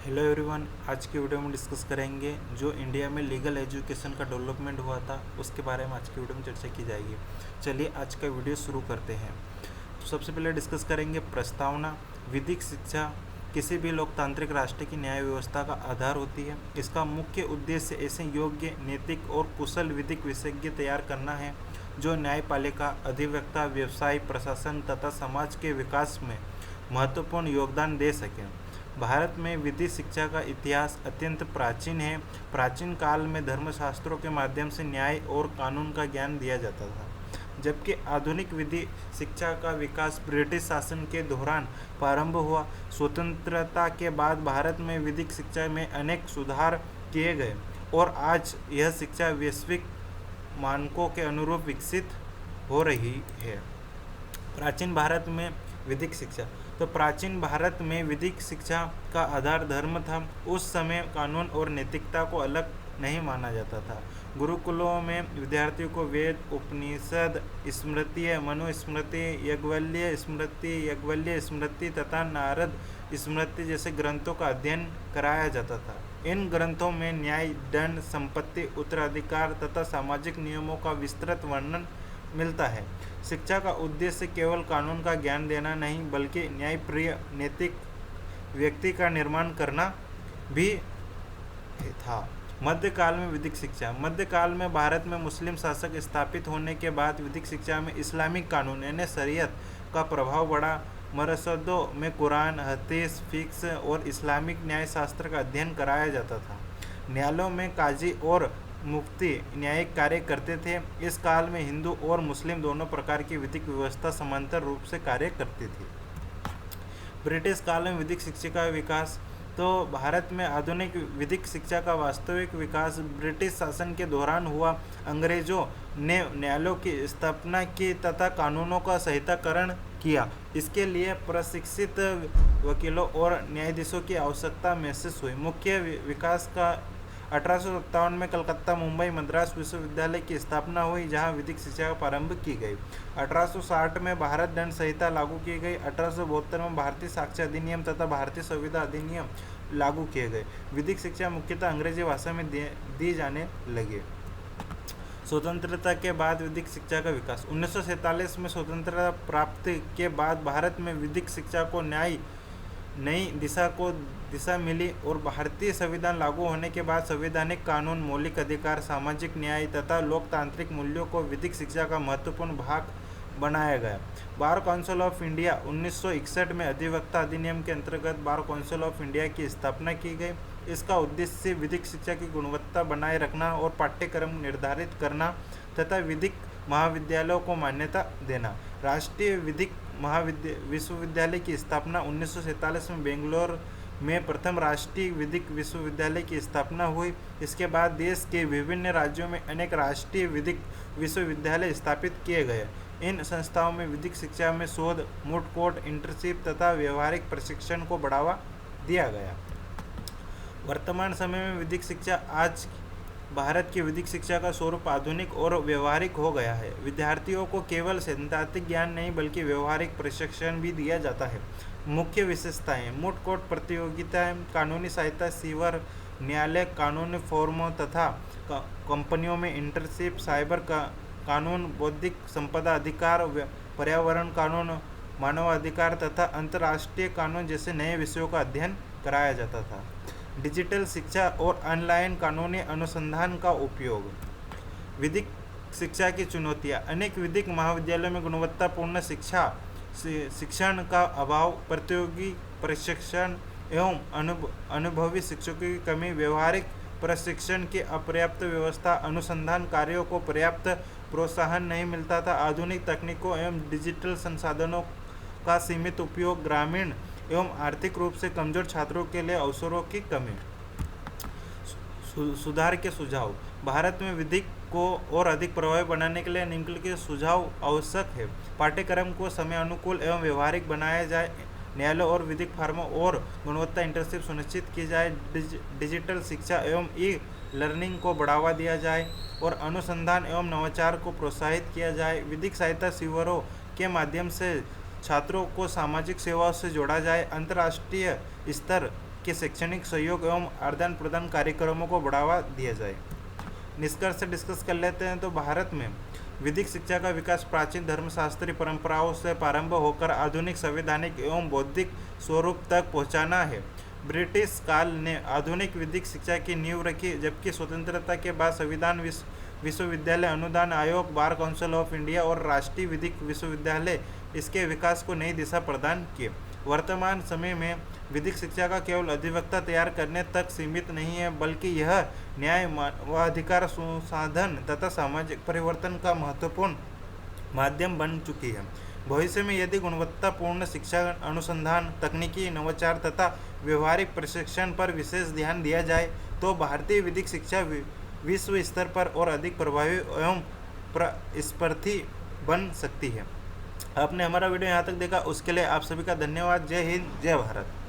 Hello everyone, आज की video में डिस्कस करेंगे जो इंडिया में लीगल एजुकेशन का डेवलपमेंट हुआ था उसके बारे में आज की वीडियो में चर्चा की जाएगी। चलिए आज का वीडियो शुरू करते हैं। तो सबसे पहले डिस्कस करेंगे प्रस्तावना। विधिक शिक्षा किसी भी लोकतांत्रिक राष्ट्र की न्याय व्यवस्था का आधार होती है। इसका मुख्य उद्देश्य ऐसे योग्य, नैतिक और कुशल विधिक विशेषज्ञ तैयार करना है जो न्यायपालिका, अधिवक्ता, व्यवसाय, प्रशासन तथा समाज के विकास में महत्वपूर्ण योगदान दे सकें। भारत में विधि शिक्षा का इतिहास अत्यंत प्राचीन है। प्राचीन काल में धर्मशास्त्रों के माध्यम से न्याय और कानून का ज्ञान दिया जाता था, जबकि आधुनिक विधि शिक्षा का विकास ब्रिटिश शासन के दौरान प्रारंभ हुआ। स्वतंत्रता के बाद भारत में विधिक शिक्षा में अनेक सुधार किए गए और आज यह शिक्षा वैश्विक मानकों के अनुरूप विकसित हो रही है। प्राचीन भारत में विधिक शिक्षा। तो प्राचीन भारत में विधिक शिक्षा का आधार धर्म था। उस समय कानून और नैतिकता को अलग नहीं माना जाता था। गुरुकुलों में विद्यार्थियों को वेद, उपनिषद, स्मृति, मनुस्मृति, याज्ञवल्क्य स्मृति तथा नारद स्मृति जैसे ग्रंथों का अध्ययन कराया जाता था। इन ग्रंथों में न्याय, दंड, संपत्ति, उत्तराधिकार तथा सामाजिक नियमों का विस्तृत वर्णन मिलता है। शिक्षा का उद्देश्य केवल कानून का ज्ञान देना नहीं, बल्कि न्यायप्रिय, नैतिक व्यक्ति का निर्माण करना भी था। मध्यकाल में विधिक शिक्षा। मध्यकाल में भारत में मुस्लिम शासक स्थापित होने के बाद विधिक शिक्षा में इस्लामिक कानून यानी शरीयत का प्रभाव बढ़ा। मरसदों में कुरान, हदीस, फिक्स और इस्लामिक न्याय शास्त्र का अध्ययन कराया जाता था। न्यायालयों में काजी और मुफ्ती न्यायिक कार्य करते थे। इस काल में हिंदू और मुस्लिम दोनों प्रकार की विधिक व्यवस्था समांतर रूप से कार्य करती थी। ब्रिटिश काल में विधिक शिक्षा का विकास। तो भारत में आधुनिक विधिक शिक्षा का वास्तविक विकास ब्रिटिश शासन के दौरान हुआ। अंग्रेजों ने न्यायालयों की स्थापना की तथा कानूनों का संहिताकरण किया। इसके लिए प्रशिक्षित वकीलों और न्यायाधीशों की आवश्यकता महसूस हुई। मुख्य विकास का 1857 में कलकत्ता, मुंबई, मद्रास विश्वविद्यालय की स्थापना हुई, जहां विधिक शिक्षा का प्रारंभ की गई। 1860 में भारत दंड संहिता लागू की गई। 1872 में भारतीय साक्ष्य अधिनियम तथा भारतीय संविदा अधिनियम लागू किए गए। विधिक शिक्षा मुख्यतः अंग्रेजी भाषा में दी जाने लगी। स्वतंत्रता के बाद विधिक शिक्षा का विकास। 1947 में स्वतंत्रता प्राप्ति के बाद भारत में विधिक शिक्षा को नई दिशा मिली और भारतीय संविधान लागू होने के बाद संवैधानिक कानून, मौलिक अधिकार, सामाजिक न्याय तथा लोकतांत्रिक मूल्यों को विधिक शिक्षा का महत्वपूर्ण भाग बनाया गया। बार काउंसिल ऑफ इंडिया 1961 में अधिवक्ता अधिनियम के अंतर्गत बार काउंसिल ऑफ इंडिया की स्थापना की गई। इसका उद्देश्य विधिक शिक्षा की गुणवत्ता बनाए रखना और पाठ्यक्रम निर्धारित करना तथा विधिक महाविद्यालयों को मान्यता देना। राष्ट्रीय विधिक विश्वविद्यालय की स्थापना 1947 में बेंगलोर में प्रथम राष्ट्रीय विधिक विश्वविद्यालय की स्थापना हुई। इसके बाद देश के विभिन्न राज्यों में अनेक राष्ट्रीय विधिक विश्वविद्यालय स्थापित किए गए। इन संस्थाओं में विधिक शिक्षा में शोध, मूट कोर्ट, इंटर्नशिप तथा व्यवहारिक प्रशिक्षण को बढ़ावा दिया गया। वर्तमान समय में विधिक शिक्षा। आज भारत की विधिक शिक्षा का स्वरूप आधुनिक और व्यवहारिक हो गया है। विद्यार्थियों को केवल सैद्धांतिक ज्ञान नहीं बल्कि व्यवहारिक प्रशिक्षण भी दिया जाता है। मुख्य विशेषताएं: मूट कोर्ट प्रतियोगिताएं, कानूनी सहायता शिविर, न्यायालय कानूनी फोरमों तथा कंपनियों में इंटर्नशिप, साइबर कानून, बौद्धिक संपदा अधिकार, पर्यावरण कानून, मानवाधिकार तथा अंतर्राष्ट्रीय कानून जैसे नए विषयों का अध्ययन कराया जाता था। डिजिटल शिक्षा और ऑनलाइन कानूनी अनुसंधान का उपयोग। विधिक शिक्षा की चुनौतियां। अनेक विधिक महाविद्यालयों में गुणवत्तापूर्ण शिक्षण का अभाव, प्रतियोगी प्रशिक्षण एवं अनुभवी शिक्षकों की कमी, व्यवहारिक प्रशिक्षण की अपर्याप्त व्यवस्था, अनुसंधान कार्यों को पर्याप्त प्रोत्साहन नहीं मिलता था, आधुनिक तकनीकों एवं डिजिटल संसाधनों का सीमित उपयोग, ग्रामीण एवं आर्थिक रूप से कमजोर छात्रों के लिए अवसरों की कमी। सुधार के सुझाव। भारत में विधिक को और अधिक प्रभावी बनाने के लिए निम्नलिखित सुझाव आवश्यक है। पाठ्यक्रम को समयानुकूल एवं व्यवहारिक बनाया जाए। न्यायालय और विधिक फार्मों और गुणवत्ता इंटर्नशिप सुनिश्चित की जाए। डिजिटल शिक्षा एवं ई लर्निंग को बढ़ावा दिया जाए और अनुसंधान एवं नवाचार को प्रोत्साहित किया जाए। विधिक सहायता शिविरों के माध्यम से छात्रों को सामाजिक सेवाओं से जोड़ा जाए। अंतर्राष्ट्रीय स्तर के शैक्षणिक सहयोग एवं आदान प्रदान कार्यक्रमों को बढ़ावा दिया जाए। निष्कर्ष से डिस्कस कर लेते हैं। तो भारत में विधिक शिक्षा का विकास प्राचीन धर्मशास्त्रीय परंपराओं से प्रारंभ होकर आधुनिक संवैधानिक एवं बौद्धिक स्वरूप तक पहुंचाना है। ब्रिटिश काल ने आधुनिक विधिक शिक्षा की नींव रखी, जबकि स्वतंत्रता के बाद संविधान, विश्वविद्यालय अनुदान आयोग, बार काउंसिल ऑफ इंडिया और राष्ट्रीय विधिक विश्वविद्यालय इसके विकास को नई दिशा प्रदान किए। वर्तमान समय में विधिक शिक्षा का केवल अधिवक्ता तैयार करने तक सीमित नहीं है, बल्कि यह न्याय, मानवाधिकार, संसाधन तथा सामाजिक परिवर्तन का महत्वपूर्ण माध्यम बन चुकी है। भविष्य में यदि गुणवत्तापूर्ण शिक्षा, अनुसंधान, तकनीकी नवाचार तथा व्यवहारिक प्रशिक्षण पर विशेष ध्यान दिया जाए तो भारतीय विधिक शिक्षा विश्व स्तर पर और अधिक प्रभावी एवं प्रतिस्पर्धी बन सकती है। आपने हमारा वीडियो यहाँ तक देखा, उसके लिए आप सभी का धन्यवाद। जय हिंद, जय भारत।